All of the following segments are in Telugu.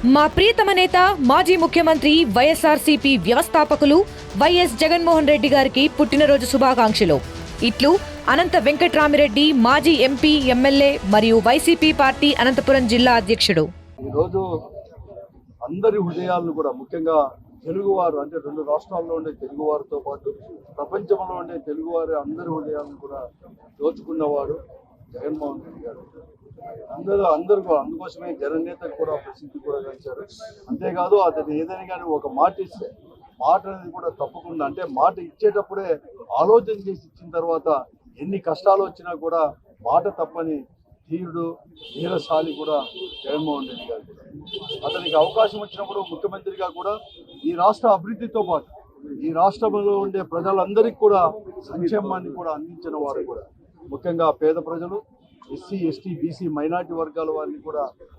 మా ప్రియతమ నేత మాజీ ముఖ్యమంత్రి వైఎస్ఆర్సీపీ వ్యవస్థాపకులు వైఎస్ జగన్మోహన్ రెడ్డి గారికి పుట్టినరోజు శుభాకాంక్షలు. ఇట్లు అనంత వెంకట్రామిరెడ్డి, మాజీ ఎంపీ, ఎమ్మెల్యే మరియు వైసీపీ పార్టీ అనంతపురం జిల్లా అధ్యక్షుడు. ఈరోజు అందరి హృదయాలను కూడా, ముఖ్యంగా తెలుగువారు అంటే రెండు రాష్ట్రాల్లో ఉండే తెలుగువారితో పాటు ప్రపంచంలో ఉండే తెలుగువారి అందరి హృదయాలను కూడా దోచుకున్నవాడు జగన్మోహన్ రెడ్డి గారు. అందరూ అందుకోసమే జననేతకు కూడా ప్రసిద్ధి కూడా గాంచారు. అంతేకాదు అతను ఏదైనా కానీ ఒక మాట ఇస్తే మాట అనేది కూడా తప్పకుండా, అంటే మాట ఇచ్చేటప్పుడే ఆలోచన చేసి ఇచ్చిన తర్వాత ఎన్ని కష్టాలు వచ్చినా కూడా మాట తప్పని ధీరుడు, ధీరశాలి కూడా జగన్మోహన్ రెడ్డి గారు. అతనికి అవకాశం వచ్చినప్పుడు ముఖ్యమంత్రిగా కూడా ఈ రాష్ట్ర అభివృద్ధితో పాటు ఈ రాష్ట్రంలో ఉండే ప్రజలందరికీ కూడా సంక్షేమాన్ని కూడా అందించిన వారు కూడా, ముఖ్యంగా పేద ప్రజలు, ఎస్సీ, ఎస్టీ, బీసీ, మైనార్టీ వర్గాల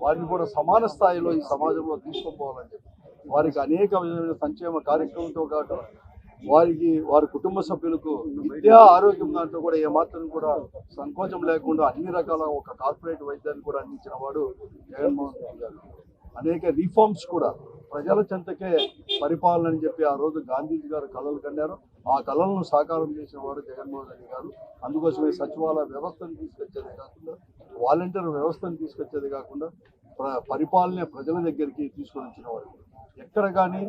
వారిని కూడా సమాన స్థాయిలో ఈ సమాజంలో తీసుకుపోవాలని చెప్పి వారికి అనేక విధమైన సంక్షేమ కార్యక్రమంతో పాటు వారి కుటుంబ సభ్యులకు విద్యా, ఆరోగ్యం దాంట్లో కూడా ఏమాత్రం కూడా సంకోచం లేకుండా అన్ని రకాల ఒక కార్పొరేట్ వైద్యాన్ని కూడా అందించిన వాడు జగన్మోహన్ రెడ్డి గారు. అనేక రిఫార్మ్స్ కూడా ప్రజల చెంతకే పరిపాలన అని చెప్పి ఆ రోజు గాంధీజీ గారు కలలు కన్నారు. ఆ కళలను సాకారం చేసిన వాడు జగన్మోహన్ రెడ్డి గారు. అందుకోసమే సచివాలయ వ్యవస్థను తీసుకొచ్చేది కాకుండా, వాలంటీర్ వ్యవస్థను తీసుకొచ్చేది కాకుండా పరిపాలన ప్రజల దగ్గరికి తీసుకొని వచ్చిన వాడు. ఎక్కడ కానీ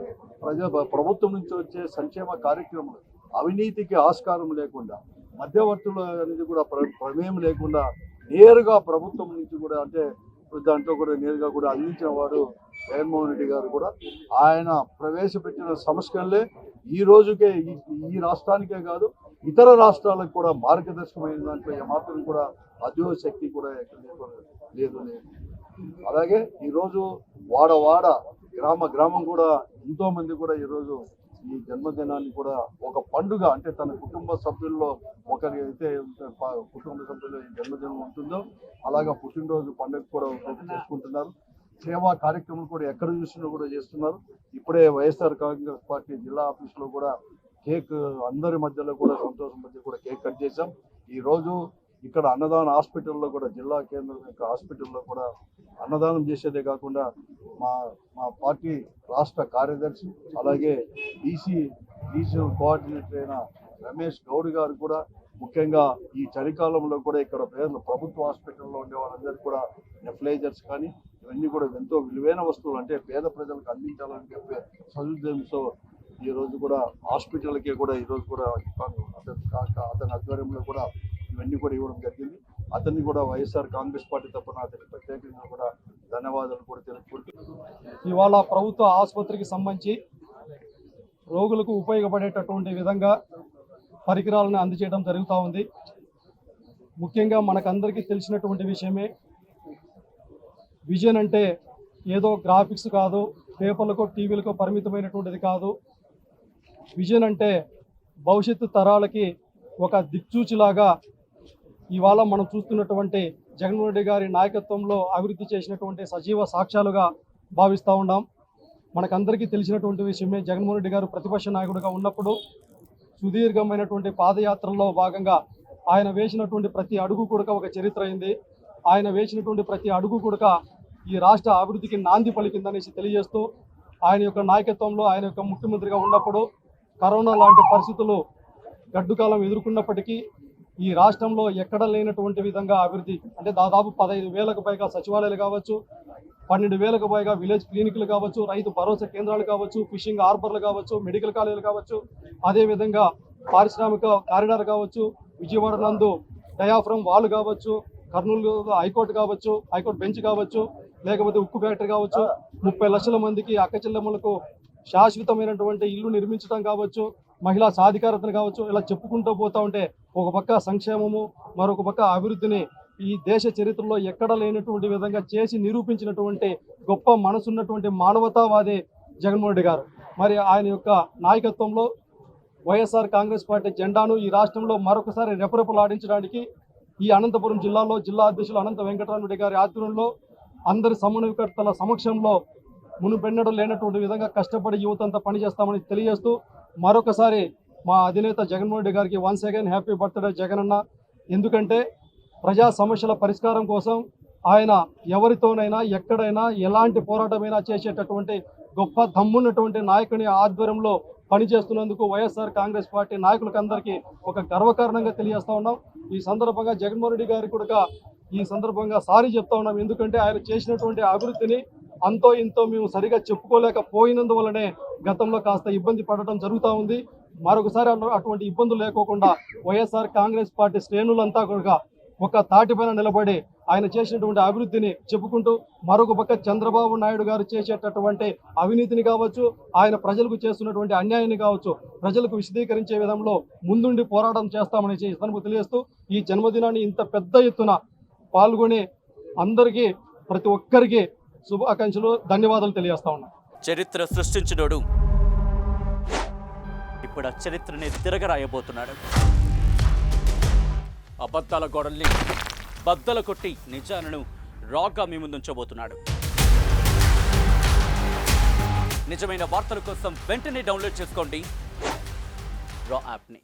ప్రభుత్వం నుంచి వచ్చే సంక్షేమ కార్యక్రమాలు అవినీతికి ఆస్కారం లేకుండా, మధ్యవర్తులు అనేది కూడా ప్రమేయం లేకుండా నేరుగా ప్రభుత్వం నుంచి కూడా, అంటే దాంట్లో కూడా నేరుగా కూడా అందించిన వాడు జగన్మోహన్ రెడ్డి గారు కూడా. ఆయన ప్రవేశపెట్టిన సంస్కరణలే ఈ రోజుకే ఈ రాష్ట్రానికే కాదు ఇతర రాష్ట్రాలకు కూడా మార్గదర్శకమైన దాంట్లో ఏమాత్రం కూడా అద్భుత శక్తి కూడా లేదు. అలాగే ఈరోజు వాడ గ్రామం కూడా ఎంతో మంది కూడా ఈరోజు ఈ జన్మదినాన్ని కూడా ఒక పండుగ, అంటే తన కుటుంబ సభ్యుల్లో ఒకరి అయితే కుటుంబ సభ్యుల్లో జన్మదినం ఉంటుందో అలాగా పుట్టినరోజు పండుగ కూడా చేసుకుంటున్నారు. సేవా కార్యక్రమం కూడా ఎక్కడ చూసినా కూడా చేస్తున్నారు. ఇప్పుడే వైఎస్ఆర్ కాంగ్రెస్ పార్టీ జిల్లా ఆఫీసులో కూడా కేక్ అందరి మధ్యలో కూడా సంతోషం మధ్య కూడా కేక్ కట్ చేశాం. ఈరోజు ఇక్కడ అన్నదాన హాస్పిటల్లో కూడా, జిల్లా కేంద్రం యొక్క హాస్పిటల్లో కూడా అన్నదానం చేసేదే కాకుండా మా పార్టీ రాష్ట్ర కార్యదర్శి అలాగే బీసీ కోఆర్డినేటర్ అయిన రమేష్ గౌడ్ గారు కూడా, ముఖ్యంగా ఈ చలికాలంలో కూడా ఇక్కడ ప్రభుత్వ హాస్పిటల్లో ఉండే వాళ్ళందరికీ కూడా నెఫ్లైజర్స్ కానీ ఇవన్నీ కూడా ఎంతో విలువైన వస్తువులు, అంటే పేద ప్రజలకు అందించాలని చెప్పే సదుద్దేశంతో ఈరోజు కూడా హాస్పిటల్కే కూడా ఈరోజు కూడా అతని ఆధ్వర్యంలో కూడా ఇవన్నీ కూడా ఇవ్వడం జరిగింది. అతన్ని కూడా వైఎస్ఆర్ కాంగ్రెస్ పార్టీ తరఫున అతనికి ప్రత్యేకంగా కూడా ధన్యవాదాలు కూడా తెలుపుకుంటున్నాను. ఇవాళ ప్రభుత్వ ఆసుపత్రికి సంబంధించి రోగులకు ఉపయోగపడేటటువంటి విధంగా పరికరాలను అందజేయడం జరుగుతూ ఉంది. ముఖ్యంగా మనకందరికీ తెలిసినటువంటి విషయమే, విజన్ అంటే ఏదో గ్రాఫిక్స్ కాదు, పేపర్లకు టీవీలకు పరిమితమైనటువంటిది కాదు. విజన్ అంటే భవిష్యత్తు తరాలకి ఒక దిక్సూచిలాగా ఇవాళ మనం చూస్తున్నటువంటి జగన్మోహన్ రెడ్డి గారి నాయకత్వంలో అభివృద్ధి చేసినటువంటి సజీవ సాక్ష్యాలుగా భావిస్తూ ఉన్నాం. మనకందరికీ తెలిసినటువంటి విషయమే, జగన్మోహన్ రెడ్డి గారు ప్రతిపక్ష నాయకుడిగా ఉన్నప్పుడు సుదీర్ఘమైనటువంటి పాదయాత్రలో భాగంగా ఆయన వేసినటువంటి ప్రతి అడుగు కూడా ఒక చరిత్ర అయింది. ఆయన వేసినటువంటి ప్రతి అడుగు కూడా ఈ రాష్ట్ర అభివృద్ధికి నాంది పలికిందనేసి తెలియజేస్తూ, ఆయన యొక్క నాయకత్వంలో ఆయన యొక్క ముఖ్యమంత్రిగా ఉన్నప్పుడు కరోనా లాంటి పరిస్థితులు గడ్డుకాలం ఎదుర్కొన్నప్పటికీ ఈ రాష్ట్రంలో ఎక్కడ లేనటువంటి విధంగా అభివృద్ధి, అంటే దాదాపు 15,000కు పైగా సచివాలయాలు కావచ్చు, 12,000కు పైగా విలేజ్ క్లినిక్లు కావచ్చు, రైతు భరోసా కేంద్రాలు కావచ్చు, ఫిషింగ్ హార్బర్లు కావచ్చు, మెడికల్ కాలేజీలు కావచ్చు, అదేవిధంగా పారిశ్రామిక కారిడార్ కావచ్చు, విజయవాడ నందు డయాఫ్రమ్ వాల్ కావచ్చు, కర్నూలు హైకోర్టు కావచ్చు, హైకోర్టు బెంచ్ కావచ్చు, లేకపోతే ఉక్కు ఫ్యాక్టరీ కావచ్చు, 30 లక్షల మందికి అక్కచెల్లెమ్మలకు శాశ్వతమైనటువంటి ఇల్లు నిర్మించడం కావచ్చు, మహిళా సాధికారతను కావచ్చు, ఇలా చెప్పుకుంటూ పోతూ ఉంటే ఒక పక్క సంక్షేమము, మరొక పక్క అభివృద్ధిని ఈ దేశ చరిత్రలో ఎక్కడ లేనటువంటి విధంగా చేసి నిరూపించినటువంటి గొప్ప మనసున్నటువంటి మానవతావాది జగన్మోహన్ రెడ్డి గారు. మరి ఆయన యొక్క నాయకత్వంలో వైఎస్ఆర్ కాంగ్రెస్ పార్టీ జెండాను ఈ రాష్ట్రంలో మరొకసారి రెపరెపలాడించడానికి ఈ అనంతపురం జిల్లాలో జిల్లా అధ్యక్షులు అనంత వెంకటరామిరెడ్డి గారి ఆధ్వర్యంలో అందరి సమన్వయకర్తల సమక్షంలో మునుపెన్నడూ లేనటువంటి విధంగా కష్టపడి యువతంతా పనిచేస్తామని తెలియజేస్తూ, మరొకసారి మా అధినేత జగన్మోహన్ రెడ్డి గారికి once again happy birthday Jagan అన్న. ఎందుకంటే ప్రజా సమస్యల పరిష్కారం కోసం ఆయన ఎవరితోనైనా ఎక్కడైనా ఎలాంటి పోరాటమైనా చేసేటటువంటి గొప్ప దమ్మున్నటువంటి నాయకుని ఆధ్వర్యంలో పనిచేస్తున్నందుకు వైఎస్ఆర్ కాంగ్రెస్ పార్టీ నాయకులకందరికీ ఒక గర్వకారణంగా తెలియజేస్తా ఉన్నాం. ఈ సందర్భంగా జగన్మోహన్ రెడ్డి గారికి కూడా ఈ సందర్భంగా సారీ చెప్తా ఉన్నాం. ఎందుకంటే ఆయన చేసినటువంటి అభివృద్ధిని అంతో ఇంతో మేము సరిగా చెప్పుకోలేకపోయినందువల్లనే గతంలో కాస్త ఇబ్బంది పడటం జరుగుతూ ఉంది. మరొకసారి అటువంటి ఇబ్బందులు లేకోకుండా వైఎస్ఆర్ కాంగ్రెస్ పార్టీ శ్రేణులంతా కూడా ఒక తాటిపైన నిలబడి ఆయన చేసినటువంటి అభివృద్ధిని చెప్పుకుంటూ, మరొక పక్క చంద్రబాబు నాయుడు గారు చేసేటటువంటి అవినీతిని కావచ్చు, ఆయన ప్రజలకు చేస్తున్నటువంటి అన్యాయాన్ని కావచ్చు, ప్రజలకు విశదీకరించే విధంలో ముందుండి పోరాటం చేస్తామని తెలియజేస్తూ ఈ జన్మదినాన్ని ఇంత పెద్ద ఎత్తున పాల్గొని అందరికీ ప్రతి ఒక్కరికి శుభాకాంక్షలు, ధన్యవాదాలు తెలియజేస్తా ఉన్నాం. చరిత్ర సృష్టించినోడు ఇప్పుడు ఆ చరిత్రని తిరగరాయబోతున్నాడు. అబద్ధాల గోడల్ని బద్దలు కొట్టి నిజాలను రాగా మీ ముందుంచబోతున్నాడు. నిజమైన వార్తల కోసం వెంటనే డౌన్లోడ్ చేసుకోండి రా యాప్ని.